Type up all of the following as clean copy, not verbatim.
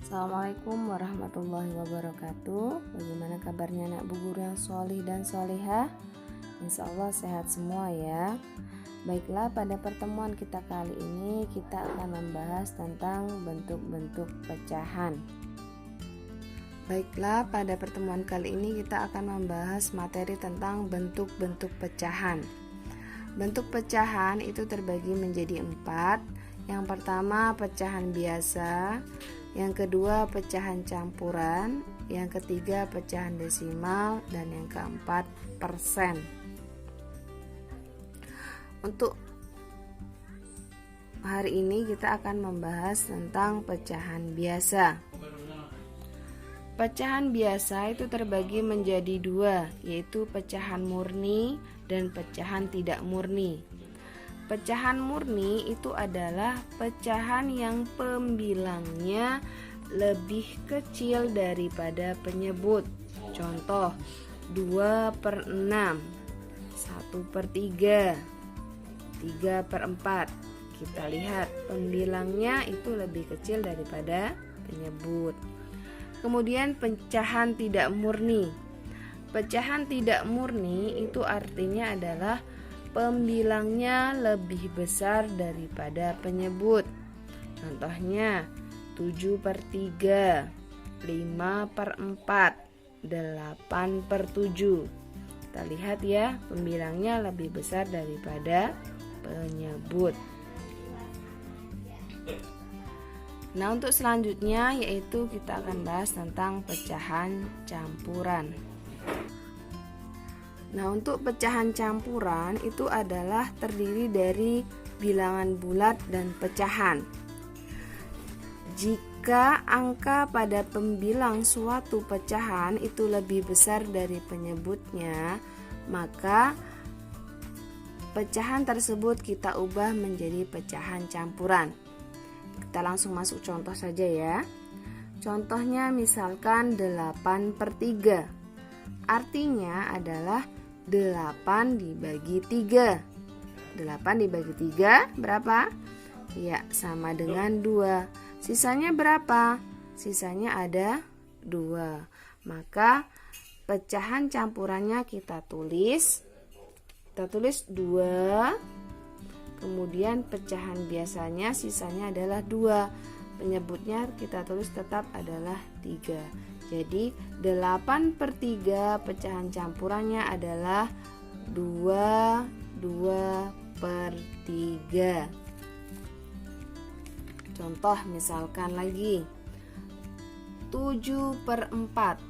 Assalamualaikum warahmatullahi wabarakatuh. Bagaimana kabarnya anak bu guru yang sholih dan sholihah? Insya Allah sehat semua ya. Baiklah, pada pertemuan kita kali ini kita akan membahas tentang bentuk-bentuk pecahan. Baiklah, pada pertemuan kali ini kita akan membahas materi tentang bentuk-bentuk pecahan. Bentuk pecahan itu terbagi menjadi 4. Yang pertama pecahan biasa, yang kedua pecahan campuran, yang ketiga pecahan desimal, dan yang keempat persen. Untuk hari ini kita akan membahas tentang pecahan biasa. Pecahan biasa itu terbagi menjadi 2, yaitu pecahan murni dan pecahan tidak murni. Pecahan murni itu adalah pecahan yang pembilangnya lebih kecil daripada penyebut. Contoh 2/6, 1/3, 3/4. Kita lihat pembilangnya itu lebih kecil daripada penyebut. Kemudian pecahan tidak murni. Pecahan tidak murni itu artinya adalah pembilangnya lebih besar daripada penyebut. Contohnya 7/3, 5/4, 8/7. Kita lihat ya, pembilangnya lebih besar daripada penyebut. Nah, untuk selanjutnya yaitu kita akan bahas tentang pecahan campuran. Nah, untuk pecahan campuran itu adalah terdiri dari bilangan bulat dan pecahan. Jika angka pada pembilang suatu pecahan itu lebih besar dari penyebutnya, maka pecahan tersebut kita ubah menjadi pecahan campuran. Kita langsung masuk contoh saja ya. Contohnya misalkan 8/3. Artinya adalah 8 dibagi 3. 8 dibagi 3 berapa? Ya, sama dengan 2. Sisanya berapa? Sisanya ada 2. Maka pecahan campurannya kita tulis 2. Kemudian pecahan biasanya sisanya adalah 2. Penyebutnya kita tulis tetap adalah 3. Jadi 8/3 pecahan campurannya adalah 2/3. Contoh misalkan lagi 7/4.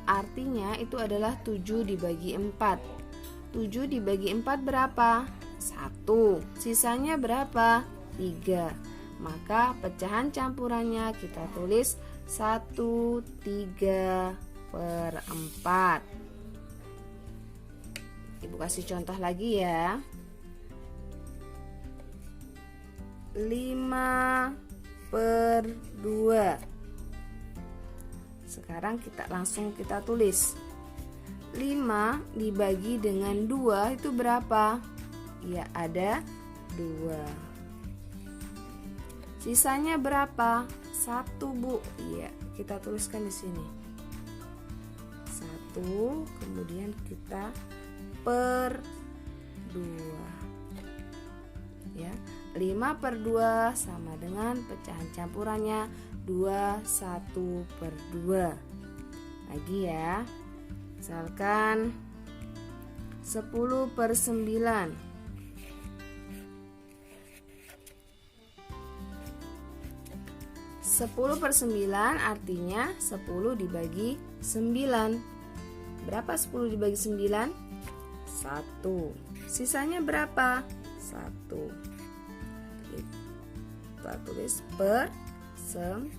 Artinya itu adalah 7 dibagi 4. 7 dibagi 4 berapa? 1. Sisanya berapa? 3. Maka pecahan campurannya kita tulis 1/3/4. Ibu kasih contoh lagi ya. 5/2. Sekarang langsung kita tulis 5 dibagi dengan 2 itu berapa? Ya, ada 2. Sisanya berapa? 1, Bu. Iya, kita tuliskan di sini. 1, kemudian kita per 2. Ya, 5/2 sama dengan pecahan campurannya 1/2. Lagi ya. Misalkan 10/9. 10/9 artinya 10 dibagi 9. Berapa 10 dibagi 9? 1. Sisanya berapa? 1. Kita tulis per 9.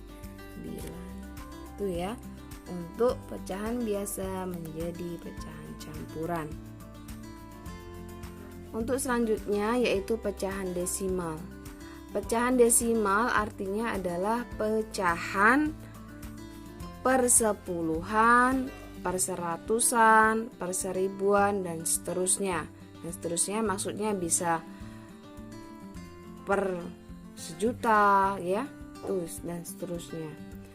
Itu ya, untuk pecahan biasa menjadi pecahan campuran. Untuk selanjutnya yaitu pecahan desimal. Pecahan desimal artinya adalah pecahan per sepuluhan, per seratusan, per seribuan, dan seterusnya. Dan seterusnya maksudnya bisa per sejuta ya, dan seterusnya.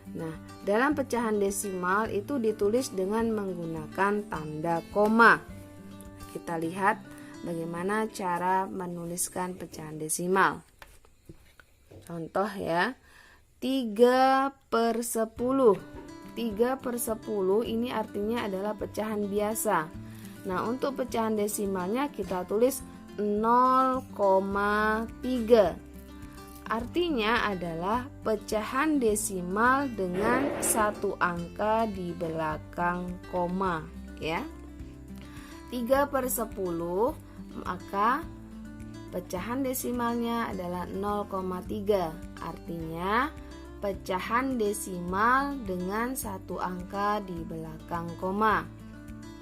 Nah, dalam pecahan desimal itu ditulis dengan menggunakan tanda koma. Kita lihat bagaimana cara menuliskan pecahan desimal. Contoh ya, 3/10. 3/10 ini artinya adalah pecahan biasa. Nah, untuk pecahan desimalnya kita tulis 0,3. Artinya adalah pecahan desimal dengan satu angka di belakang koma, ya. 3/10, maka pecahan desimalnya adalah 0,3. Artinya pecahan desimal dengan satu angka di belakang koma.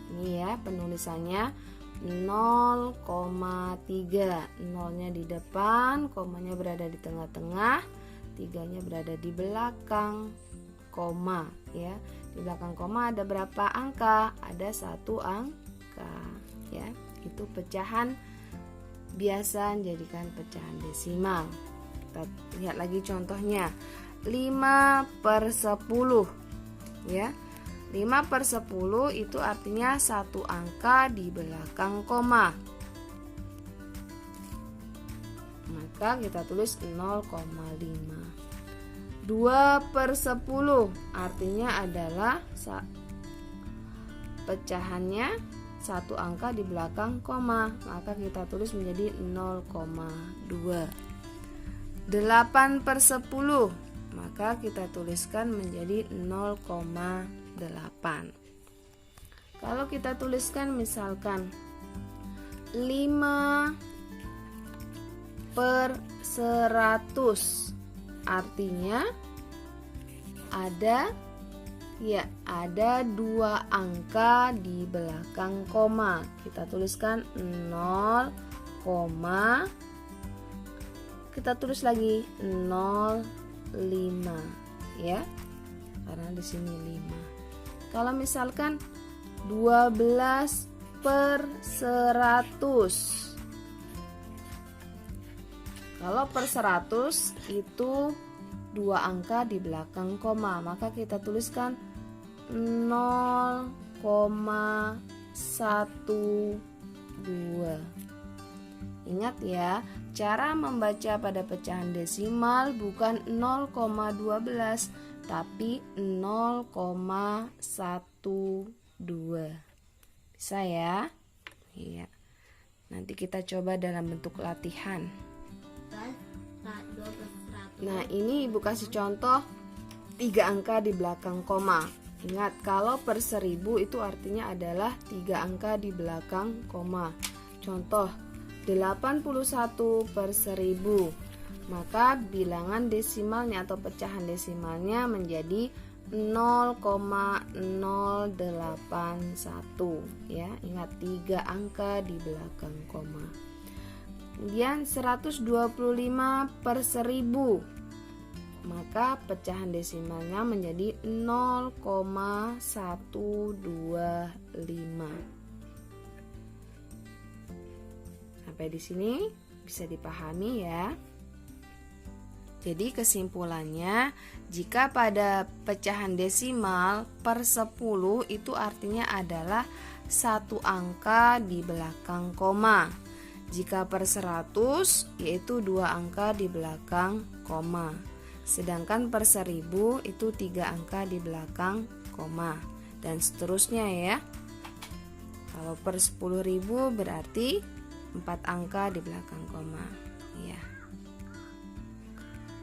Ini ya penulisannya 0,3. Nolnya di depan, komanya berada di tengah-tengah, 3-nya berada di belakang koma, ya. Di belakang koma ada berapa angka? Ada satu angka, ya. Itu pecahan biasa jadikan pecahan desimal. Kita lihat lagi contohnya. 5/10, ya. 5/10 itu artinya satu angka di belakang koma. Maka kita tulis 0,5. 2/10 artinya adalah pecahannya satu angka di belakang koma. Maka kita tulis menjadi 0,2. 8/10 maka kita tuliskan menjadi 0,8. Kalau kita tuliskan misalkan 5/100 artinya ada dua angka di belakang koma. Kita tuliskan 0, kita tulis lagi 0,5, ya. Karena di sini 5. Kalau misalkan 12/100. Kalau per 100 itu dua angka di belakang koma, maka kita tuliskan 0,12. Ingat ya, cara membaca pada pecahan desimal bukan 0,12 tapi 0,12. Bisa ya? Iya. Nanti kita coba dalam bentuk latihan. Nah, ini Ibu kasih contoh 3 angka di belakang koma. Ingat, kalau per 1000 itu artinya adalah 3 angka di belakang koma. Contoh 81/1000. Maka bilangan desimalnya atau pecahan desimalnya menjadi 0,081, ya. Ingat 3 angka di belakang koma. Kemudian 125/1000. Maka pecahan desimalnya menjadi 0,125. Sampai di sini bisa dipahami ya. Jadi kesimpulannya, jika pada pecahan desimal per 10 itu artinya adalah satu angka di belakang koma. Jika per 100 yaitu 2 angka di belakang koma. Sedangkan per 1000 itu 3 angka di belakang koma. Dan seterusnya ya. Kalau per 10.000 berarti 4 angka di belakang koma, ya.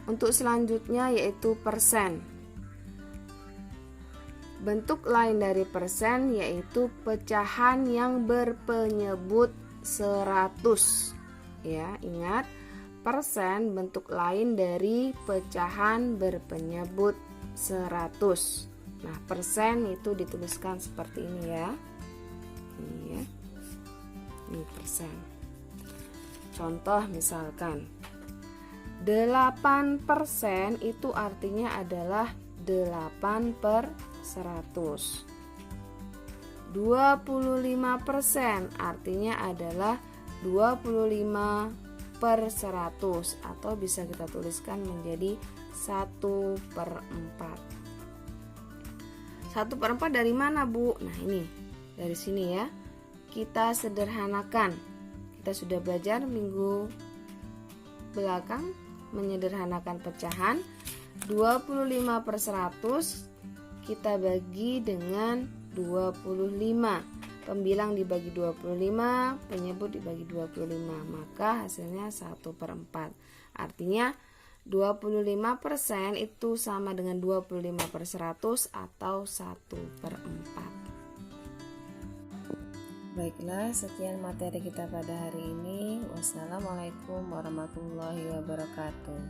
Untuk selanjutnya yaitu persen. Bentuk lain dari persen yaitu pecahan yang berpenyebut 100. Ya, ingat, persen bentuk lain dari pecahan berpenyebut 100. Nah, persen itu dituliskan seperti ini ya. Ini ya. Ini persen. Contoh misalkan 8% itu artinya adalah 8/100. 25% artinya adalah 25/100 atau bisa kita tuliskan menjadi 1/4. 1/4 dari mana, Bu? Nah, ini dari sini ya. Kita sederhanakan. Kita sudah belajar minggu belakang menyederhanakan pecahan. 25/100 kita bagi dengan 25. Pembilang dibagi 25, penyebut dibagi 25, maka hasilnya 1/4. Artinya 25% itu sama dengan 25/100 atau 1/4. Baiklah, sekian materi kita pada hari ini. Wassalamualaikum warahmatullahi wabarakatuh.